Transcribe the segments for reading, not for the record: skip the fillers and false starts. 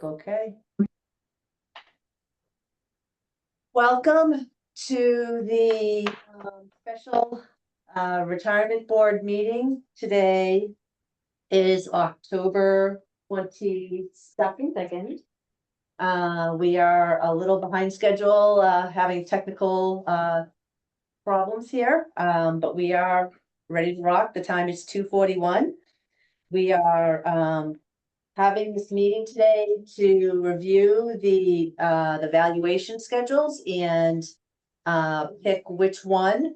Okay. Welcome to the special retirement board meeting. Today is October 22nd. We are a little behind schedule, having technical problems here, but we are ready to rock. The time is 2:41. We are having this meeting today to review the valuation schedules and pick which one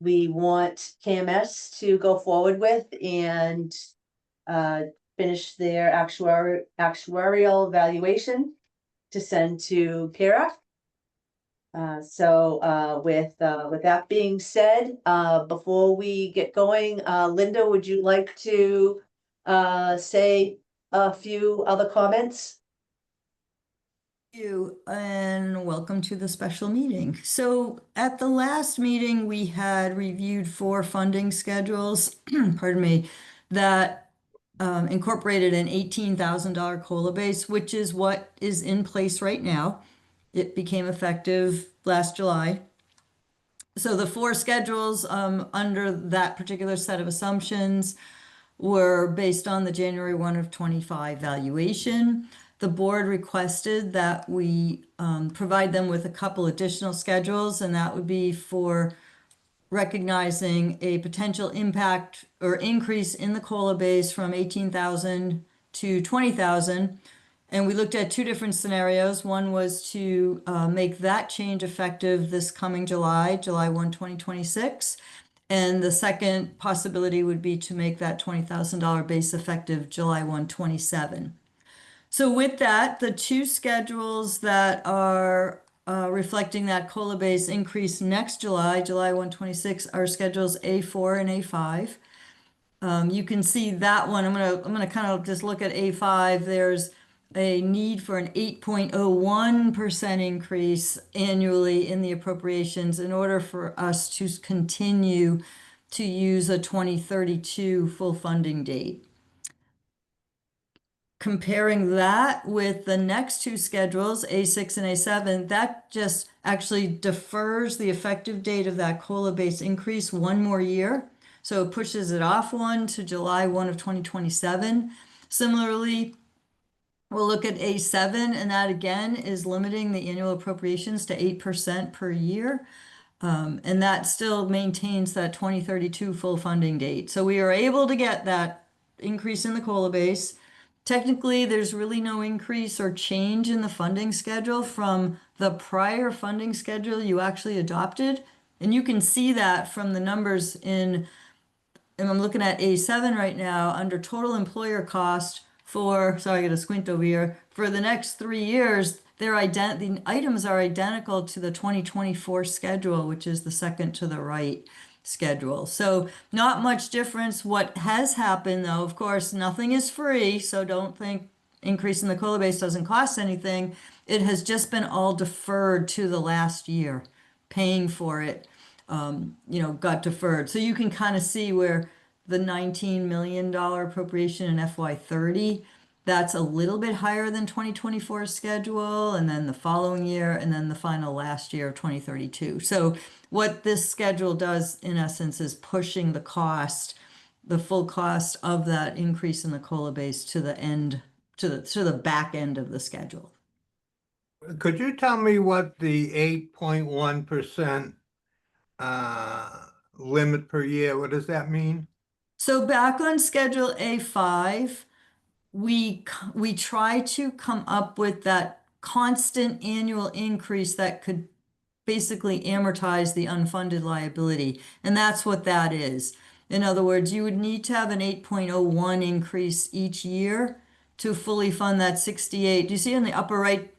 we want KMS to go forward with and finish their actuarial valuation to send to PIRA. With that being said, before we get going, Linda, would you like to say a few other comments? You and welcome to the special meeting. So at the last meeting, we had reviewed 4 funding schedules, pardon me, that incorporated an $18,000 COLA base, which is what is in place right now. It became effective last July. So the 4 schedules under that particular set of assumptions were based on the January 1 of 25 valuation. The board requested that we provide them with a couple additional schedules, and that would be for recognizing a potential impact or increase in the COLA base from 18,000 to 20,000. And we looked at 2 different scenarios. One was to make that change effective this coming July 1, 2026. And the second possibility would be to make that $20,000 base effective July 1, 27. So with that, the 2 schedules that are reflecting that COLA base increase next July 1, 26, are schedules A4 and A5. You can see that one. I'm gonna kind of just look at A5. There's a need for an 8.01% increase annually in the appropriations in order for us to continue to use a 2032 full funding date. Comparing that with the next 2 schedules, A6 and A7, that just actually defers the effective date of that COLA base increase 1 more year. So it pushes it off 1 to July 1 of 2027. Similarly, we'll look at A7, and that again is limiting the annual appropriations to 8% per year. And that still maintains that 2032 full funding date. So we are able to get that increase in the COLA base. Technically, there's really no increase or change in the funding schedule from the prior funding schedule you actually adopted. And you can see that from the numbers and I'm looking at A7 right now, under total employer cost for, sorry, I got to squint over here, for the next 3 years, the items are identical to the 2024 schedule, which is the second to the right schedule. So not much difference. What has happened though, of course, nothing is free, so don't think increasing the COLA base doesn't cost anything. It has just been all deferred to the last year. Paying for it, got deferred. So you can kind of see where the $19 million appropriation in FY30, that's a little bit higher than 2024 schedule, and then the following year, and then the final last year of 2032. So what this schedule does, in essence, is pushing the cost, the full cost of that increase in the COLA base to the end, to the back end of the schedule. Could you tell me what the 8.1% limit per year, what does that mean? So back on Schedule A5, we try to come up with that constant annual increase that could basically amortize the unfunded liability. And that's what that is. In other words, you would need to have an 8.01 increase each year to fully fund that 68. Do you see in the upper right,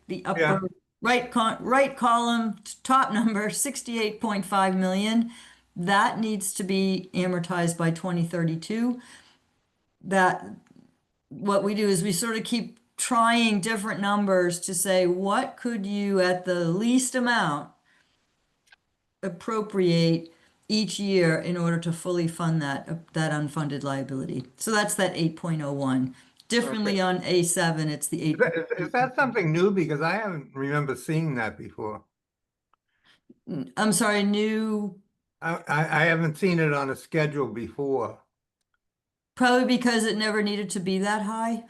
right column, top number, 68.5 million? That needs to be amortized by 2032. That what we do is we sort of keep trying different numbers to say, what could you at the least amount appropriate each year in order to fully fund that unfunded liability. So that's that 8.01. Differently on A7, it's the Is 8. is that something new? Because I haven't remember seeing that before. I'm sorry, new, I haven't seen it on a schedule before. probably because it never needed to be that high.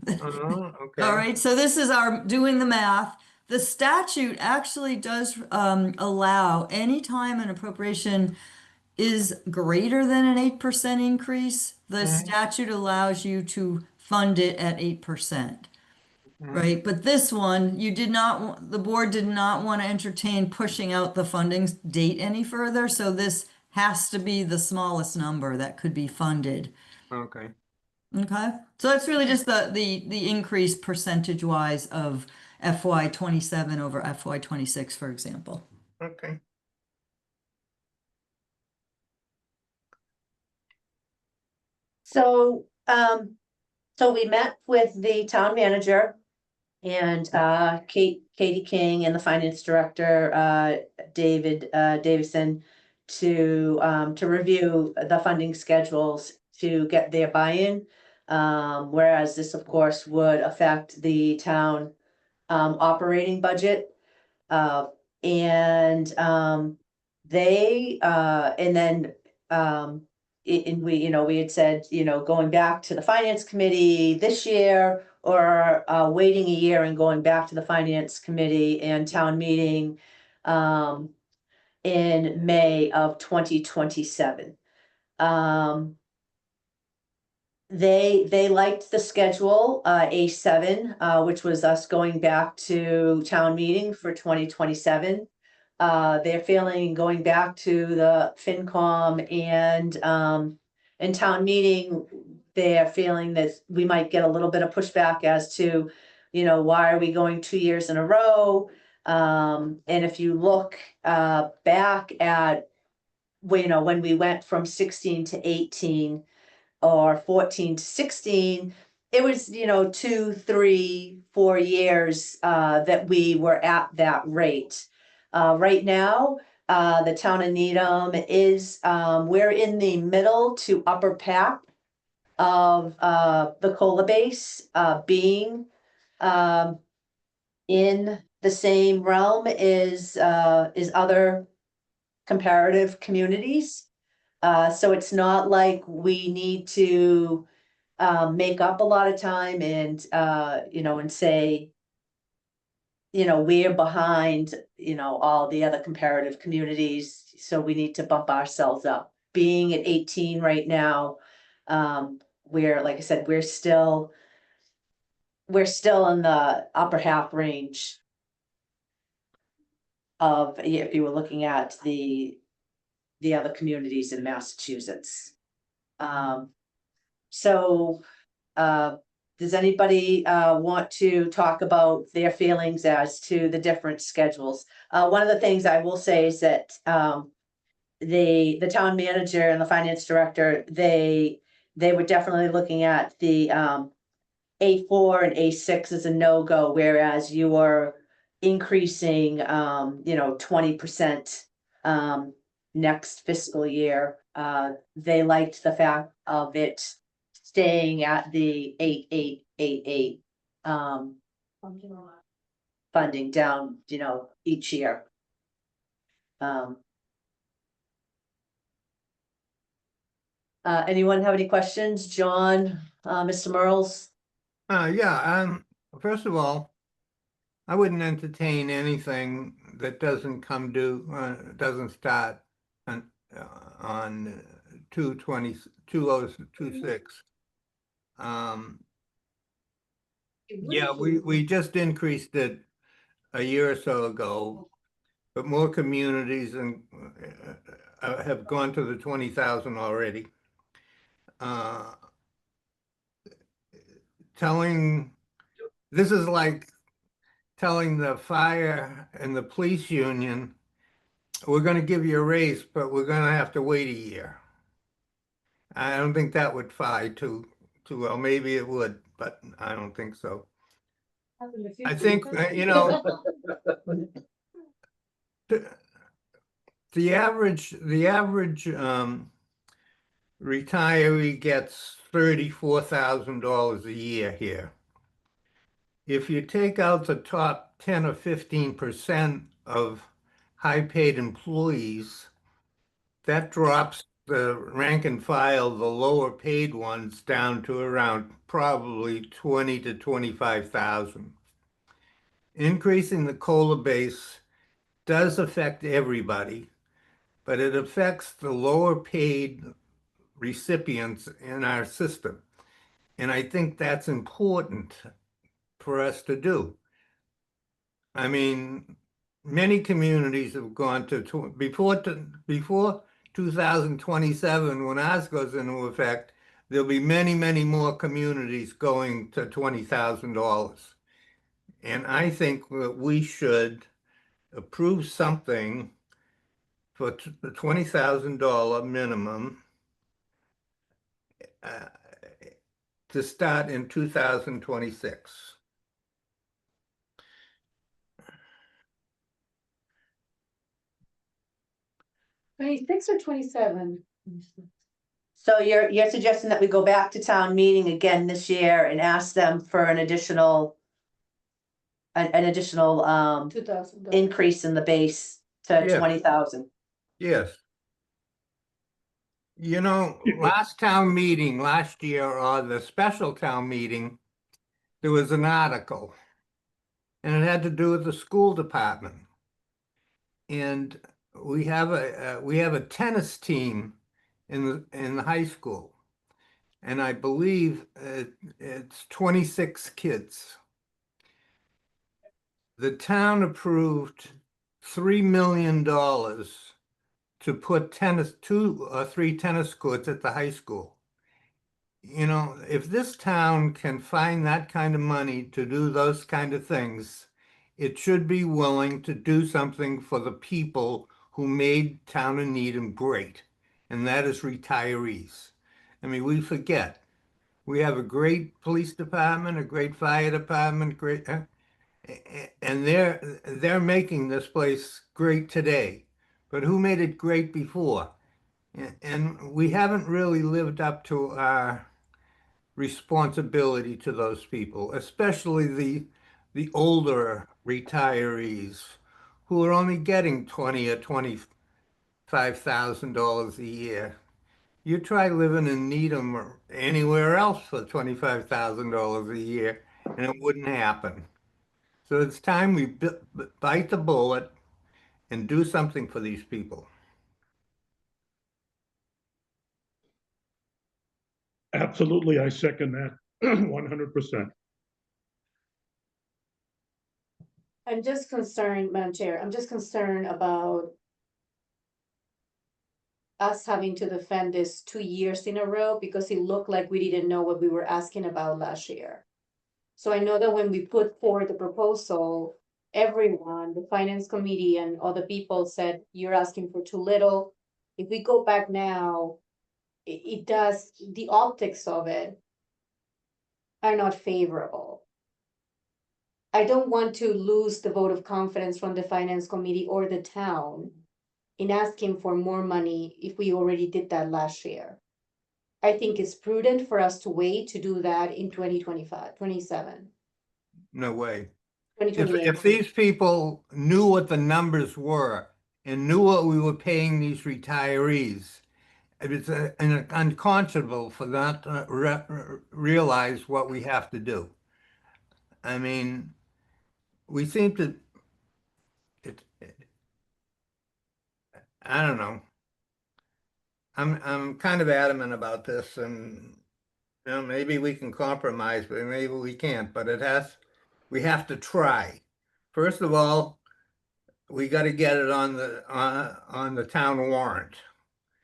Okay. All right, so this is our doing the math. The statute actually does allow any time an appropriation is greater than an 8% increase, the Mhm. statute allows you to fund it at 8%. Mhm. Right, but this one, you did not, the board did not want to entertain pushing out the funding date any further, so this has to be the smallest number that could be funded. Okay. Okay, so that's really just the increase percentage wise of FY 27 over FY 26, for example. Okay. So, so we met with the town manager and Katie King and the finance director, David Davison, to review the funding schedules to get their buy-in. Whereas this, of course, would affect the town operating budget. And they and then and we, we had said, going back to the finance committee this year, or waiting a year and going back to the finance committee and town meeting in May of 2027. They liked the schedule, A7, which was us going back to town meeting for 2027. They're feeling going back to the FinCom and town meeting, they're feeling that we might get a little bit of pushback as to, why are we going 2 years in a row? And if you look back at, when we went from 16 to 18, or 14 to 16, it was, 2, 3, 4 years that we were at that rate. Right now, the town of Needham is, we're in the middle to upper pack of the COLA base, being in the same realm is other comparative communities. So it's not like we need to make up a lot of time and and say, we're behind, all the other comparative communities, so we need to bump ourselves up. Being at 18 right now, we're, like I said, we're still in the upper half range of, if you were looking at the other communities in Massachusetts. So, does anybody want to talk about their feelings as to the different schedules? One of the things I will say is that the town manager and the finance director, they were definitely looking at the A4 and A6 as a no-go, whereas you are increasing 20% next fiscal year. They liked the fact of it staying at the 8888 funding down, each year. Anyone have any questions? John, Mr. Merles? Yeah, first of all, I wouldn't entertain anything that doesn't come due, doesn't start on 2/20/2026. Yeah, we just increased it a year or so ago, but more communities have gone to the 20,000 already. This is like telling the fire and the police union, we're going to give you a raise, but we're going to have to wait a year. I don't think that would fly too well. Maybe it would, but I don't think so. I think, the average retiree gets $34,000 a year here. If you take out the top 10 or 15% of high-paid employees, that drops the rank and file, the lower paid ones, down to around probably 20 to 25,000. Increasing the COLA base does affect everybody, but it affects the lower paid recipients in our system. And I think that's important for us to do. I mean, many communities have gone to before 2027, when ours goes into effect, there'll be many, many more communities going to $20,000. And I think that we should approve something for the $20,000 minimum to start in 2026. 26 or 27? So you're suggesting that we go back to town meeting again this year and ask them for an additional 2,000. increase in the base to Yeah. 20,000? Yes. You know, last town meeting last year, or the special town meeting, there was an article, and it had to do with the school department. And we have a tennis team in the high school, and I believe it's 26 kids. The town approved $3 million to put 2 or 3 tennis courts at the high school. You know, if this town can find that kind of money to do those kind of things, it should be willing to do something for the people who made Town of Needham great, and that is retirees. I mean, we forget. We have a great police department, a great fire department, great, and they're making this place great today. But who made it great before? And we haven't really lived up to our responsibility to those people, especially the older retirees who are only getting $20,000 or $25,000 a year. You try living in Needham or anywhere else for $25,000 a year, and it wouldn't happen. So it's time we bite the bullet and do something for these people. Absolutely, I second that 100%. I'm just concerned, Madam Chair, I'm just concerned about us having to defend this 2 years in a row because it looked like we didn't know what we were asking about last year. So I know that when we put forward the proposal, everyone, the finance committee and other people said, you're asking for too little. If we go back now, it does, the optics of it are not favorable. I don't want to lose the vote of confidence from the finance committee or the town in asking for more money if we already did that last year. I think it's prudent for us to wait to do that in 2025, 27, No way. 2028. If these people knew what the numbers were and knew what we were paying these retirees, it's unconscionable for not to realize what we have to do. I mean, we seem to, I don't know. I'm kind of adamant about this, and you know, maybe we can compromise, but maybe we can't. But we have to try. First of all, we got to get it on the town warrant.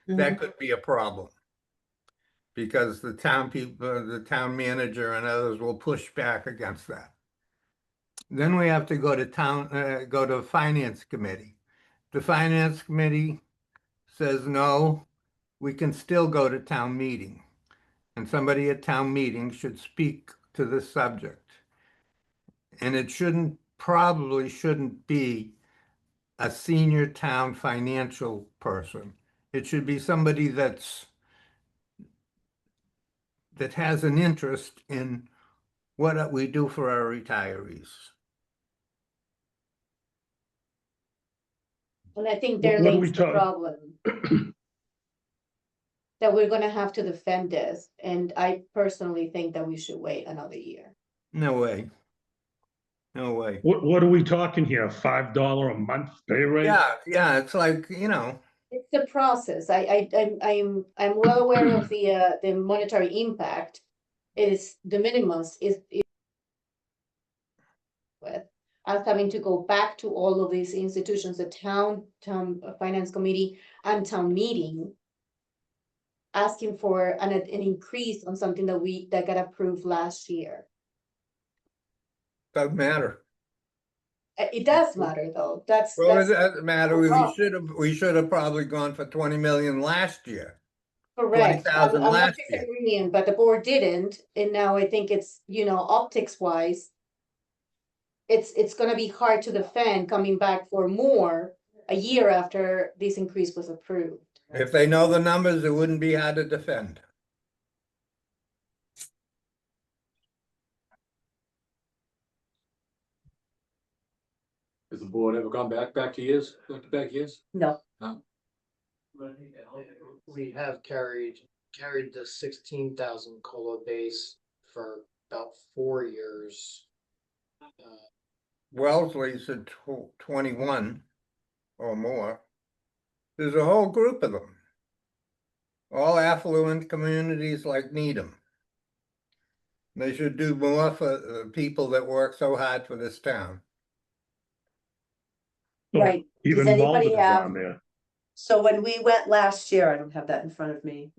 That could be a problem because the town people, the town manager and others will push back against that. Then we have to go to finance committee. The finance committee says, no, we can still go to town meeting. And somebody at town meeting should speak to this subject. And it probably shouldn't be a senior town financial person. It should be somebody that's that has an interest in what we do for our retirees. And I think What- there what do lays we the talk- problem. That we're gonna have to defend this, and I personally think that we should wait another year. No way. No way. What are we talking here? $5 a month pay rate? Yeah, it's like, you know, It's the process. I'm well aware of the monetary impact. It is the minimum is with us having to go back to all of these institutions, the town finance committee and town meeting, asking for an increase on something that got approved last year. doesn't matter. It does matter though. Well, it That's doesn't matter. problem. We should have probably gone for 20 million last year. correct. 20,000 I'm not last year. disagreeing, but the board didn't, and now I think it's, optics wise. It's gonna be hard to defend coming back for more a year after this increase was approved. If they know the numbers, it wouldn't be hard to defend. Has the board ever gone back to years, back years? No, We have carried the 16,000 COLA base for about 4 years. Wellesley said 21 or more. There's a whole group of them. All affluent communities like Needham. They should do more for the people that work so hard for this town. Oh, right. Does Even anybody Malden is have- on there. So when we went last year, I don't have that in front of me.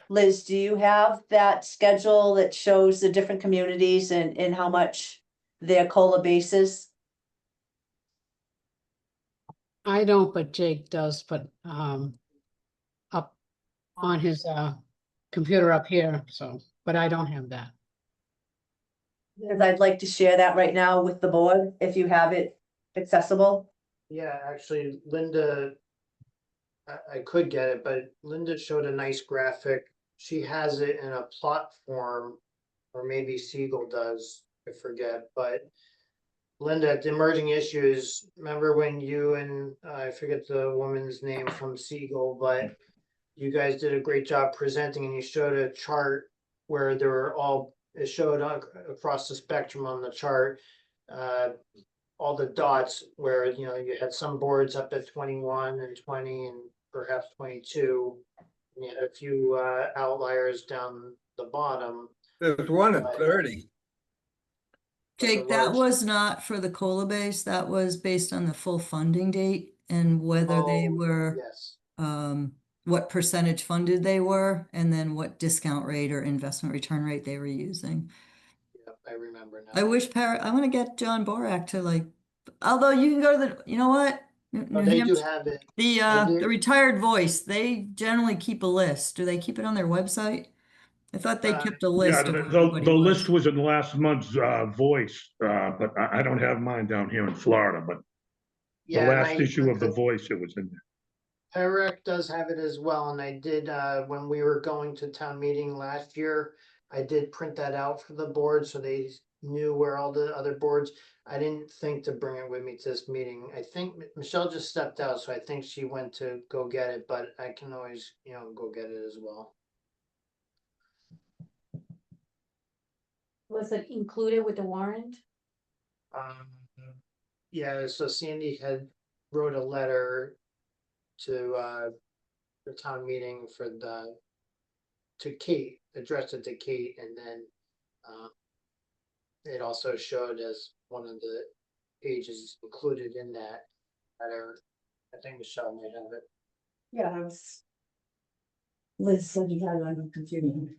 Liz, do you have that schedule that shows the different communities and how much their COLA bases? I don't, but Jake does, but up on his computer up here, so, but I don't have that. Because I'd like to share that right now with the board, if you have it accessible. Yeah, actually, Linda, I could get it, but Linda showed a nice graphic. She has it in a plot form, or maybe Siegel does, I forget, but Linda, the emerging issues, remember when you and I forget the woman's name from Siegel, but you guys did a great job presenting and you showed a chart where there were it showed across the spectrum on the chart, all the dots where, you had some boards up at 21 and 20 and perhaps 22. And you had a few outliers down the bottom. There's one at 30. But Jake, the that large- was not for the COLA base, that was based on the full funding date and whether they Oh, were, Yes, what percentage funded they were, and then what discount rate or investment return rate they were using. yeah, I remember now. I wish I want to get John Borak to although you can go to you know what? Oh, they do have it. The I the did- retired voice, they generally keep a list. Do they keep it on their website? I thought they kept a Yeah, list of the, where the, everybody the was. list was in last month's, Voice, but I don't have mine down here in Florida, but the Yeah, and last I- issue of the Voice, it was in there. Eric does have it as well, and I did, when we were going to town meeting last year, I did print that out for the board, so they knew where all the other boards. I didn't think to bring it with me to this meeting. I think Michelle just stepped out, so I think she went to go get it, but I can always, go get it as well. Was it included with the warrant? Yeah, so Sandy had wrote a letter to the town meeting to Kate, addressed it to Kate, and then it also showed as one of the pages included in that letter. I think Michelle might have it. Yeah, I was. Liz said you had it on your computer.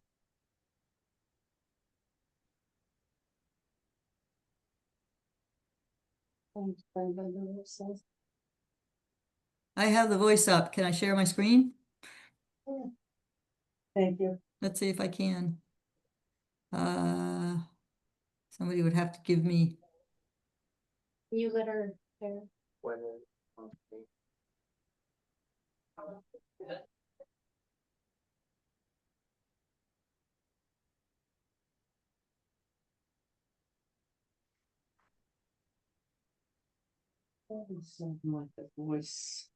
I have the voice up. Can I share my screen? Thank you. Let's see if I can. Somebody would have to give me, You let her there. When, okay. Voice.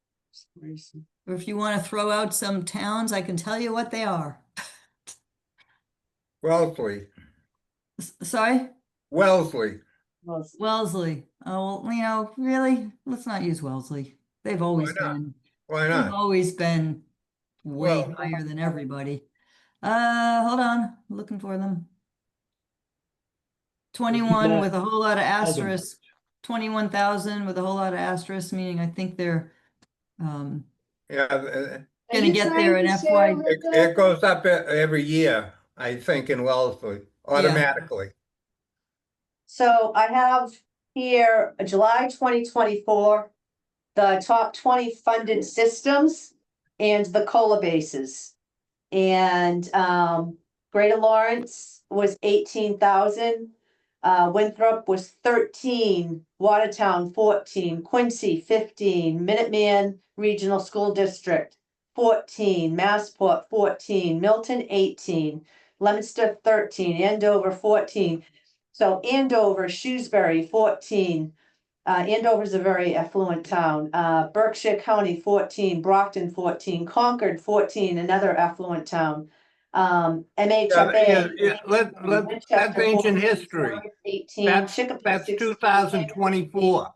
Or if you want to throw out some towns, I can tell you what they are. Wellesley, Sorry? Wellesley. Wellesley. Oh, well, you know, really, let's not use Wellesley. They've always not? been, Why they've not? always been way Well- higher than everybody. Hold on, looking for them. 21 with a whole lot of asterisks, 21,000 with a whole lot of asterisks, meaning I think they're Yeah, Are gonna you get there trying in to share, FY. Linda? it goes up every year, I think, in Wellesley, automatically. So I have here July 2024, the top 20 funded systems and the COLA bases. And Greater Lawrence was 18,000. Winthrop was 13, Watertown 14, Quincy 15, Minuteman Regional School District 14, Massport 14, Milton 18, Leominster 13, Andover 14. So Andover, Shrewsbury 14. Andover's a very affluent town. Berkshire County 14, Brockton 14, Concord 14, another affluent town. MHFA. That's Winchester, ancient 14, history. Florence, 18, That's Chicopee, 16, 2024.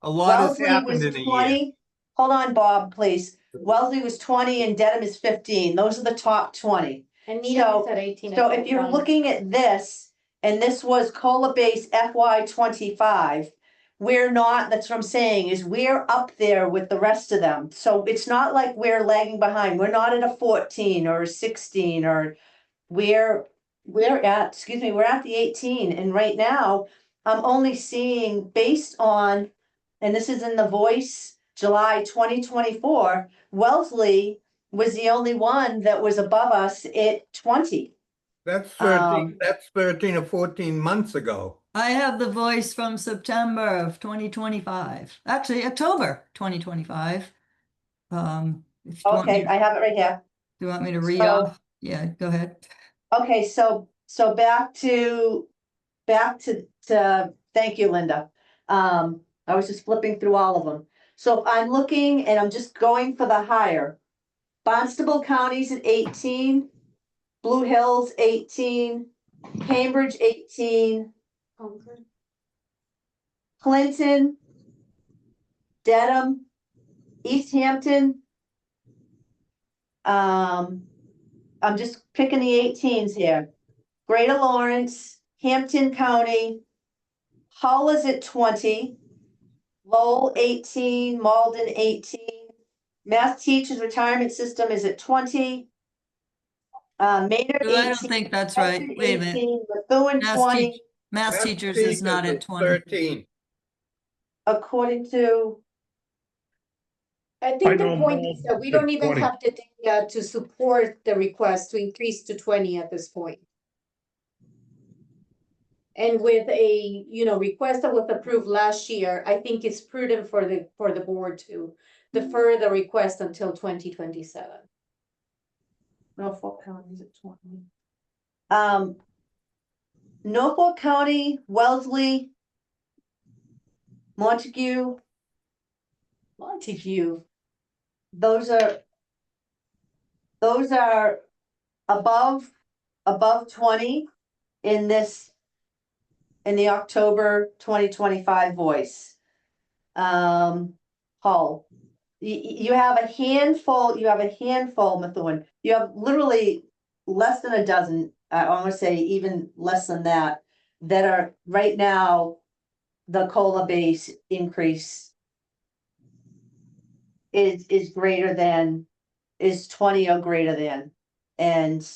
A lot has Wellesley happened was in a year. 20. Hold on, Bob, please. Wellesley was 20 and Dedham is 15. Those are the top 20. And Needham is at 18. So at if you're that time. looking at this, and this was COLA base FY 25, we're not, that's what I'm saying, is we're up there with the rest of them. So it's not like we're lagging behind. We're not at a 14 or a 16 or we're at, excuse me, we're at the 18. And right now, I'm only seeing based on, and this is in the Voice, July 2024, Wellesley was the only one that was above us at 20. That's Um, 13 or 14 months ago. I have the Voice from September of 2025, actually October 2025. If you want me Okay, I have it right here. you want me to read So- off? Yeah, go ahead. Okay, so back to, thank you, Linda. I was just flipping through all of them. So if I'm looking and I'm just going for the higher. Barnstable County's at 18, Blue Hills 18, Cambridge 18, Concord. Clinton, Dedham, East Hampton. I'm just picking the 18s here. Greater Lawrence, Hampton County, Hull is at 20, Lowell 18, Malden 18, Mass Teachers Retirement System is at 20. Maynard I don't 18, think that's right. Bedford Wait a minute. 18, Methuen Mass 20, teach- Mass Mass teachers is not at 20. 13. according to, I think the know point is that we Malden don't even 20. have the data to support the request to increase to 20 at this point. And with a, request that was approved last year, I think it's prudent for the board to defer the request until 2027. Norfolk County is at 20. Norfolk County, Wellesley, Montague. Those are above 20 in the October 2025 Voice. Hull. You have a handful, Methuen. You have literally less than a dozen, I want to say even less than that are right now, the COLA base increase is greater than, is 20 or greater than. And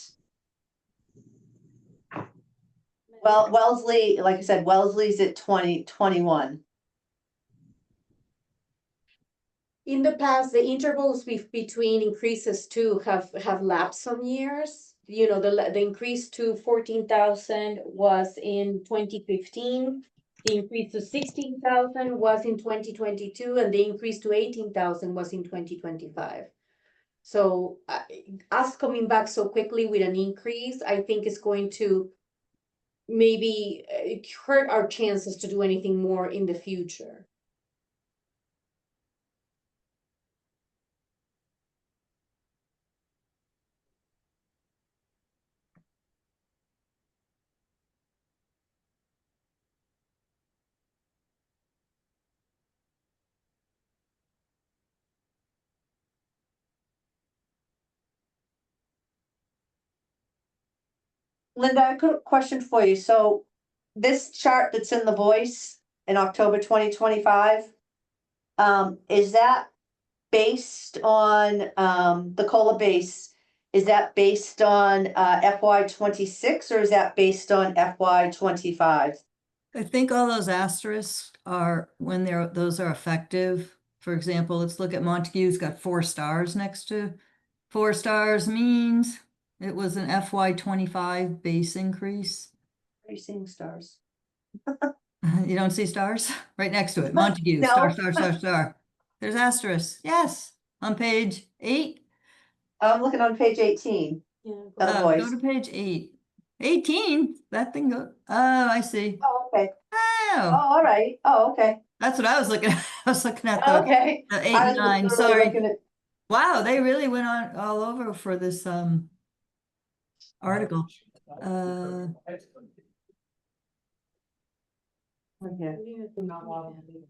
well, Wellesley, like I said, Wellesley's at 21. In the past, the intervals between increases too have lapsed some years. The increase to 14,000 was in 2015. The increase to 16,000 was in 2022, and the increase to 18,000 was in 2025. So us coming back so quickly with an increase, I think is going to maybe hurt our chances to do anything more in the future. Linda, I got a question for you. So this chart that's in the Voice in October 2025, is that based on, the COLA base? Is that based on, FY 26 or is that based on FY 25? I think all those asterisks are when those are effective. For example, let's look at Montague's got 4 stars next to 4 stars means it was an FY 25 base increase. Are you seeing stars? You don't see stars right next to it. Montague, star, No. star, star, star. There's asterisks. Yes, on page 8. I'm looking on page 18. Yeah. The Go Voice. to page 8. 18. That thing go. Oh, I see. Oh, okay. Oh, Oh, all right. Oh, okay. that's what I was looking at. I was looking at the Okay. 8 I and was 9. literally Sorry. looking at- Wow, they really went on all over for this article. Okay.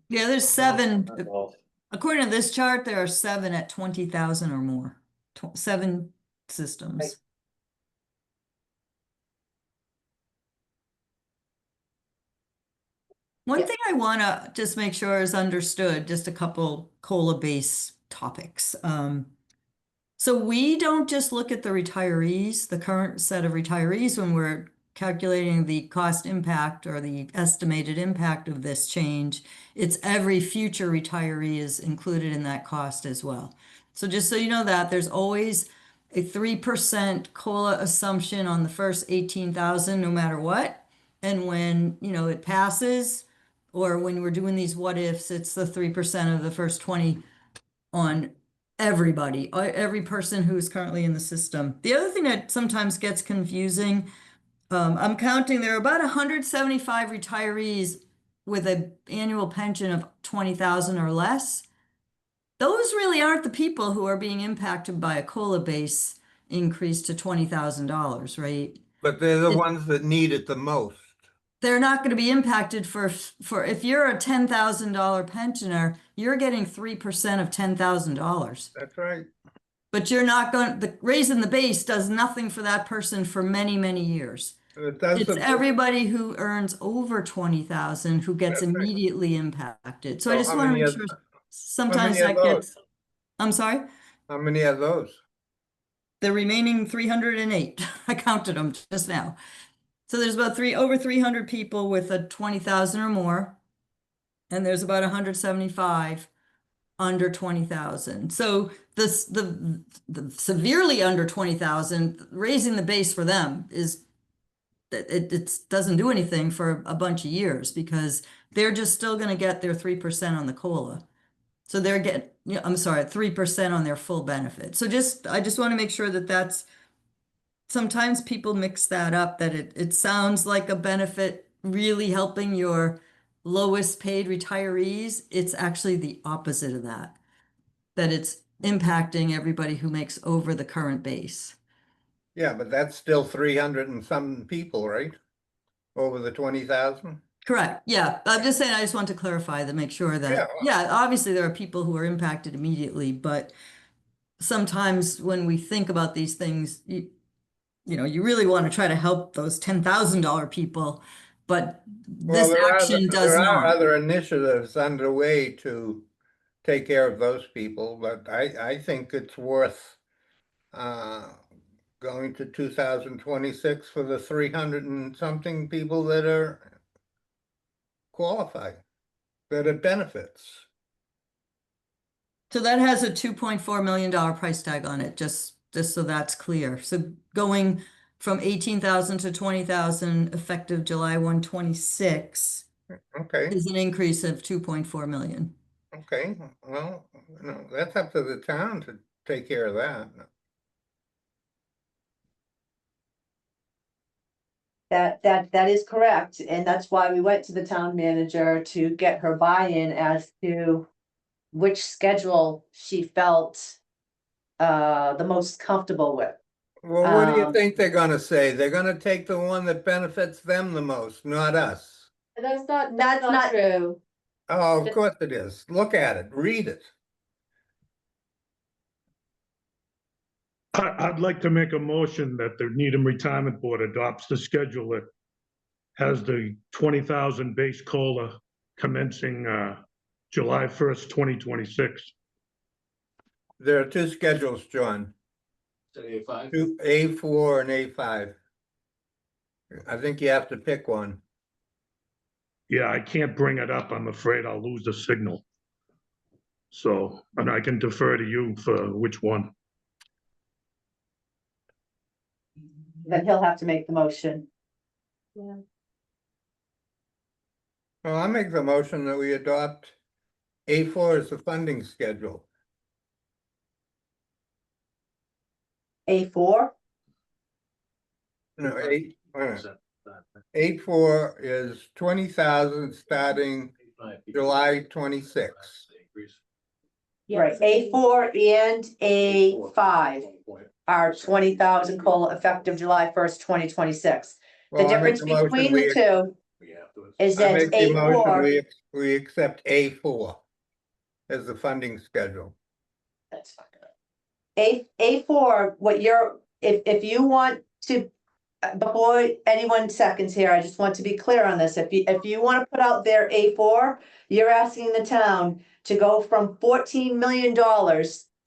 Yeah, there's 7. According to this chart, there are 7 at 20,000 or more. 7 systems. Right. One Yeah. thing I want to just make sure is understood, just a couple COLA base topics. So we don't just look at the retirees, the current set of retirees, when we're calculating the cost impact or the estimated impact of this change. It's every future retiree is included in that cost as well. So just so you know that, there's always a 3% COLA assumption on the first 18,000, no matter what. And when, it passes, or when we're doing these what ifs, it's the 3% of the first 20 on everybody, every person who is currently in the system. The other thing that sometimes gets confusing, I'm counting there are about 175 retirees with an annual pension of 20,000 or less. Those really aren't the people who are being impacted by a COLA base increase to $20,000, right? But they're the It- ones that need it the most. They're not going to be impacted for if you're a $10,000 pensioner, you're getting 3% of $10,000. That's right. But you're not going, raising the base does nothing for that person for many, many years. It does It's the- everybody who earns over 20,000 who gets That's right. immediately impacted. So I So just how want to many make of- sure, how sometimes many of that gets, those? I'm sorry, How many are those? the remaining 308, I counted them just now. So there's about over 300 people with a 20,000 or more, and there's about 175 under 20,000. So the severely under 20,000, raising the base for them is it doesn't do anything for a bunch of years because they're just still going to get their 3% on the COLA. So they're I'm sorry, 3% on their full benefit. So I just want to make sure that that's, sometimes people mix that up, that it sounds like a benefit really helping your lowest paid retirees. It's actually the opposite of that it's impacting everybody who makes over the current base. Yeah, but that's still 300 and some people, right? Over the 20,000? Correct. Yeah. I'm just saying, I just want to clarify to make sure that, yeah, obviously there are people who are impacted immediately, but sometimes when we think about these things, you really want to try to help those $10,000 people, but Well, this action does there are not. other initiatives underway to take care of those people, but I think it's worth going to 2026 for the 300 and something people that are qualified, that it benefits. So that has a $2.4 million price tag on it, just so that's clear. So going from 18,000 to 20,000 effective July 1, 26 Okay, is an increase of 2.4 million. okay, well, no, that's up to the town to take care of that. That is correct, and that's why we went to the town manager to get her buy-in as to which schedule she felt the most comfortable with. Well, what do you Um, think they're gonna say? They're gonna take the one that benefits them the most, not us. That's not, That's that's not not- true. Oh, of course it is. Look at it, read it. I'd like to make a motion that the Needham Retirement Board adopts the schedule that has the 20,000 base COLA commencing July 1st, 2026. There are two schedules, John, A5. two, A4 and A5. I think you have to pick one. Yeah, I can't bring it up. I'm afraid I'll lose the signal. So, and I can defer to you for which one. Then he'll have to make the motion. Yeah. Well, I make the motion that we adopt A4 as the funding schedule. A4, No, A4 is 20,000 starting July 26. right, A4 and A5 are 20,000 COLA effective July 1st, 2026. The Well, I make difference the motion between the two is I that make the motion, A4. we accept A4 as the funding schedule. That's not good. A4, what you're, if you want to, before anyone seconds here, I just want to be clear on this. If you want to put out their A4, you're asking the town to go from $14 million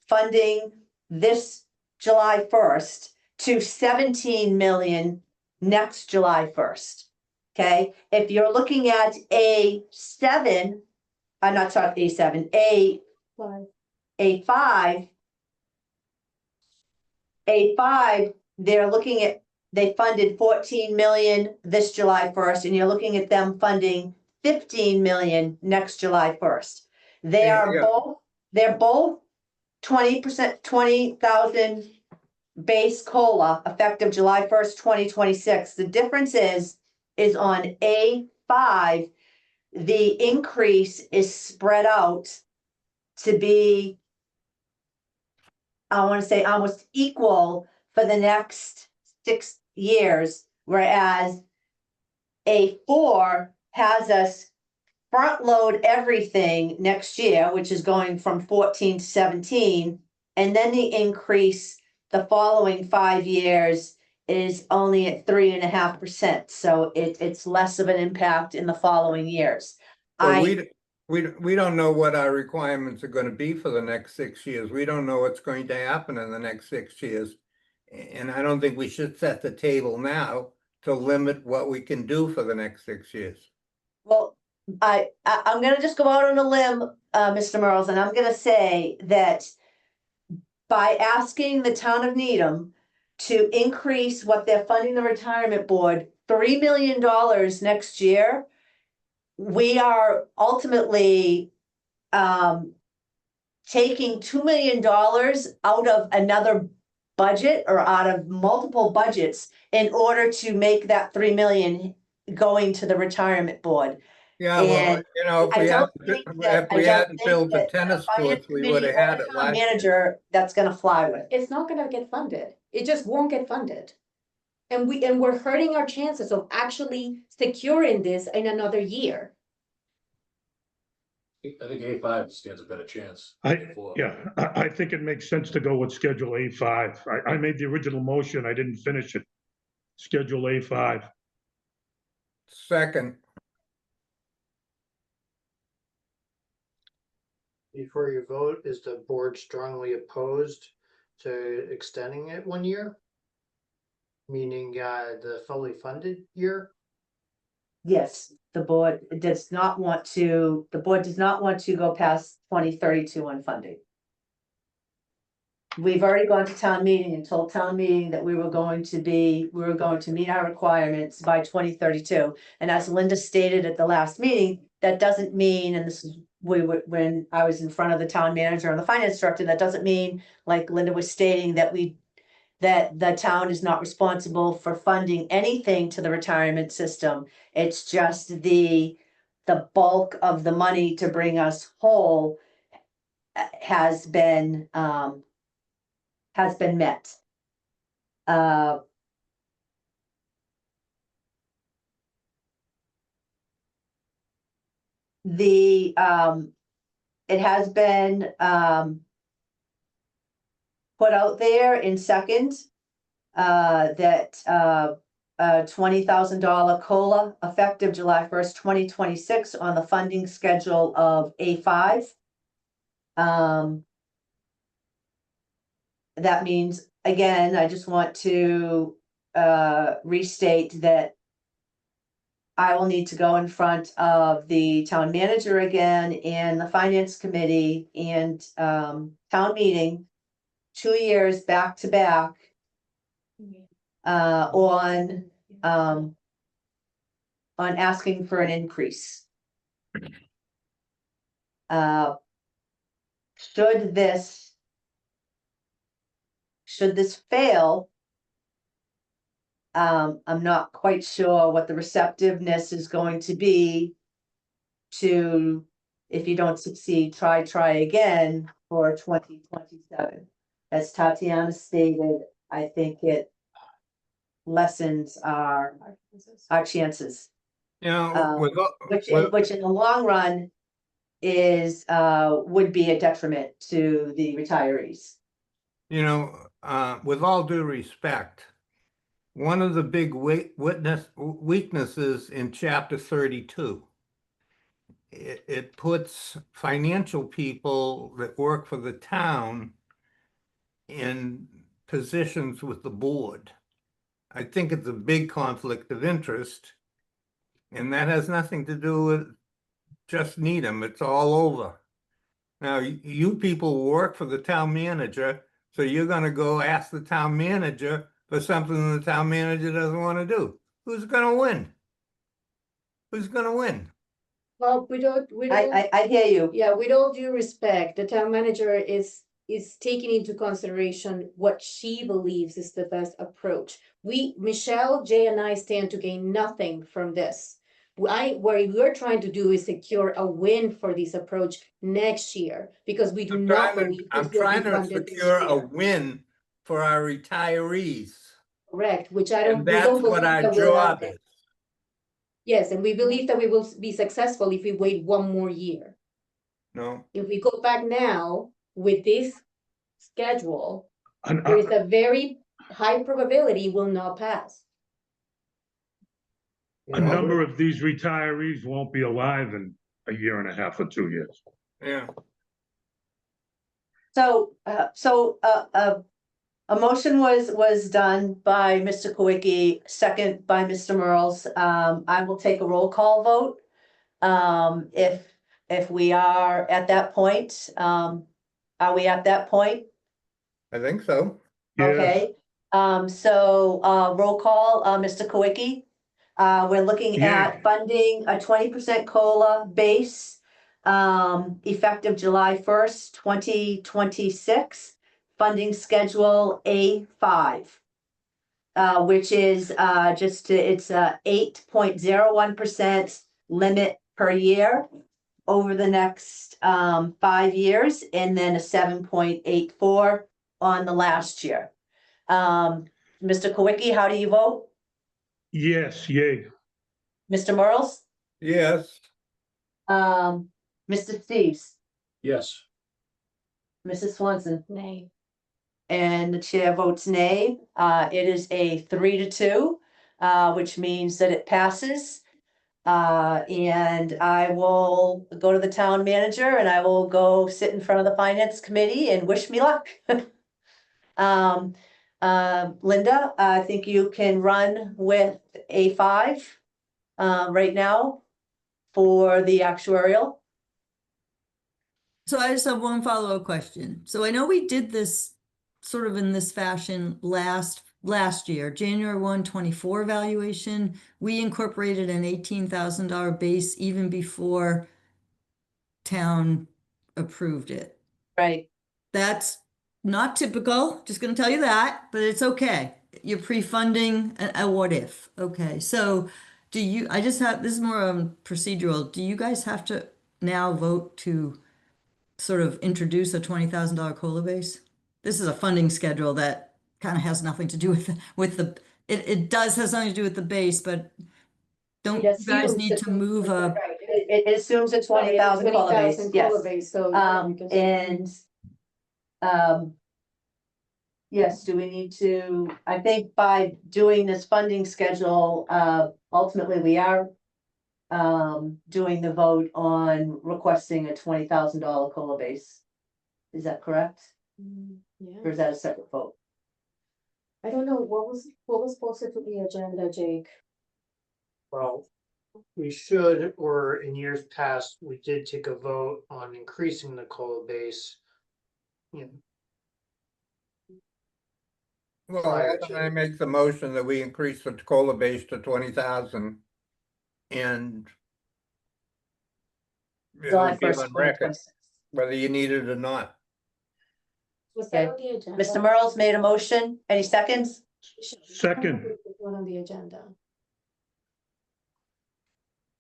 funding this July 1st to 17 million next July 1st. Okay, if you're looking at A7, I'm not sorry, A7, A5, they're looking at, they funded 14 million this July 1st, and you're looking at them funding 15 million next July 1st. They Yeah, are yeah. both, they're both 20%, 20,000 base COLA effective July 1st, 2026. The difference is on A5, the increase is spread out to be, I want to say, almost equal for the next 6 years, whereas A4 has us front load everything next year, which is going from 14 to 17, and then the increase the following 5 years is only at 3.5%. So it's less of an impact in the following years. Well, we don't know what our requirements are gonna be for the next 6 years. We don't know what's going to happen in the next 6 years. And I don't think we should set the table now to limit what we can do for the next 6 years. Well, I'm gonna just go out on a limb, Mr. Merles, and I'm gonna say that by asking the town of Needham to increase what they're funding the retirement board, $3 million next year, we are ultimately taking $2 million out of another budget or out of multiple budgets in order to make that 3 million going to the retirement board. Yeah, well, And you know, I don't if think we that- I don't hadn't think built the that tennis Finance courts, we committee would have or had the it town last year. manager, that's gonna fly with. It's not gonna get funded. It just won't get funded. And we're hurting our chances of actually securing this in another year. I think A5 stands a better chance. I for- think it makes sense to go with Schedule A5. I made the original motion. I didn't finish it. Schedule A5. Second, Before you vote, is the board strongly opposed to extending it 1 year? Meaning, the fully funded year? Yes, the board does not want to, the board does not want to go past 2032 on funding. We've already gone to town meeting and told town meeting that we were going to meet our requirements by 2032. And as Linda stated at the last meeting, that doesn't mean, and this is, when I was in front of the town manager and the finance director, that doesn't mean, like Linda was stating, that the town is not responsible for funding anything to the retirement system. It's just the bulk of the money to bring us whole has been met. It has been put out there in second, that, a $20,000 COLA effective July 1st, 2026 on the funding schedule of A5. That means, again, I just want to restate that I will need to go in front of the town manager again and the finance committee and town meeting 2 years back to back on asking for an increase. Should this fail, I'm not quite sure what the receptiveness is going to be to, if you don't succeed, try again for 2027. As Tatiana stated, I think it lessens our chances, You know, which in the long run is, would be a detriment to the retirees. you know, with all due respect, one of the big weaknesses in chapter 32, it puts financial people that work for the town in positions with the board. I think it's a big conflict of interest, and that has nothing to do with just Needham. It's all over. Now, you people work for the town manager, so you're gonna go ask the town manager for something the town manager doesn't want to do. Who's gonna win? Who's gonna win? Well, we don't, I hear you. yeah, with all due respect, the town manager is taking into consideration what she believes is the best approach. Michelle, Jay and I stand to gain nothing from this. What we're trying to do is secure a win for this approach next year, because we do not believe. I'm this will be trying to funded this secure a year. win for our retirees. Correct, which I And don't. we don't that's what believe our that will job happen. is. Yes, and we believe that we will be successful if we wait one more year. No, If we go back now with this schedule, And, there is a very high probability will not pass. a number of these retirees won't be alive in a year and a half or 2 years. yeah. So, a motion was done by Mr. Kowicki, second by Mr. Merles. I will take a roll call vote. If we are at that point, are we at that point? I think so. Yes, Okay, roll call, Mr. Kowicki. We're looking Yeah. at funding a 20% COLA base, effective July 1st, 2026. Funding schedule A5, which is, it's a 8.01% limit per year over the next, 5 years, and then a 7.84 on the last year. Mr. Kowicki, how do you vote? yes, yay. Mr. Merles? Yes, Mr. Steves? Yes, Mrs. Swanson? Nay. And the chair votes nay. It is a 3-2, which means that it passes. And I will go to the town manager and I will go sit in front of the finance committee and wish me luck. Linda, I think you can run with A5 right now for the actuarial. So I just have one follow-up question. So I know we did this sort of in this fashion last year, January 1, 24 valuation. We incorporated an $18,000 base even before town approved it. Right. That's not typical, just gonna tell you that, but it's okay. You're pre-funding a what if. Okay, so do you, this is more procedural. Do you guys have to now vote to sort of introduce a $20,000 COLA base? This is a funding schedule that kind of has nothing to do with the, it does have something to do with the base, but don't you guys assumes need that to move a, Right, it assumes a 20,000 COLA base, yes. So. And, Yes, do we need to, I think by doing this funding schedule, ultimately we are doing the vote on requesting a $20,000 COLA base. Is that correct? Yeah, Or is that a separate vote? I don't know, what was posted to the agenda, Jake? Well, we should, or in years past, we did take a vote on increasing the COLA base. You know, Well, Prior why don't I to- make the motion that we increase the COLA base to 20,000 and it July would be 1st, on record 2026. whether you need it or not. Was that that on on the agenda? Mr. Merles made a motion. Any seconds? Second. One on the agenda.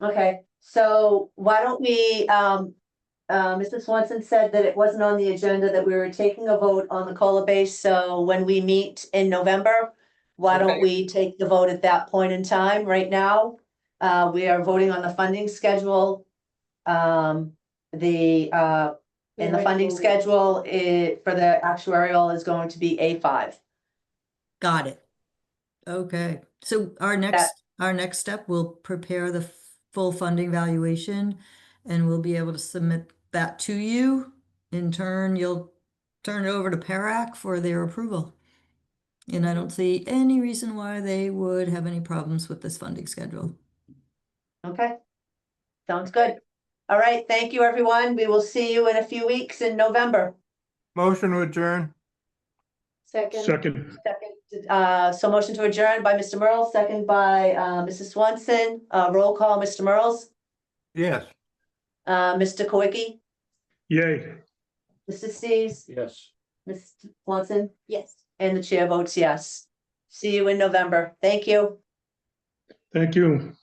Okay, so why don't we, Mr. Swanson said that it wasn't on the agenda, that we were taking a vote on the COLA base, so when we meet in November, why don't Okay. we take the vote at that point in time, right now? We are voting on the funding schedule. And the funding schedule for the actuarial is going to be A5. Got it. Okay, so our next step, we'll prepare the full funding valuation and we'll be able to submit that to you. In turn, you'll turn it over to PERAC for their approval. And I don't see any reason why they would have any problems with this funding schedule. Okay. Sounds good. All right, thank you, everyone. We will see you in a few weeks in November. Motion to adjourn? Second. Second, So motion to adjourn by Mr. Merles, second by Mrs. Swanson. Roll call, Mr. Merles, Yes. Mr. Kowicki, yay. Mr. Steves, Yes. Mr. Swanson, Yes. and the chair votes yes. See you in November. Thank you. Thank you.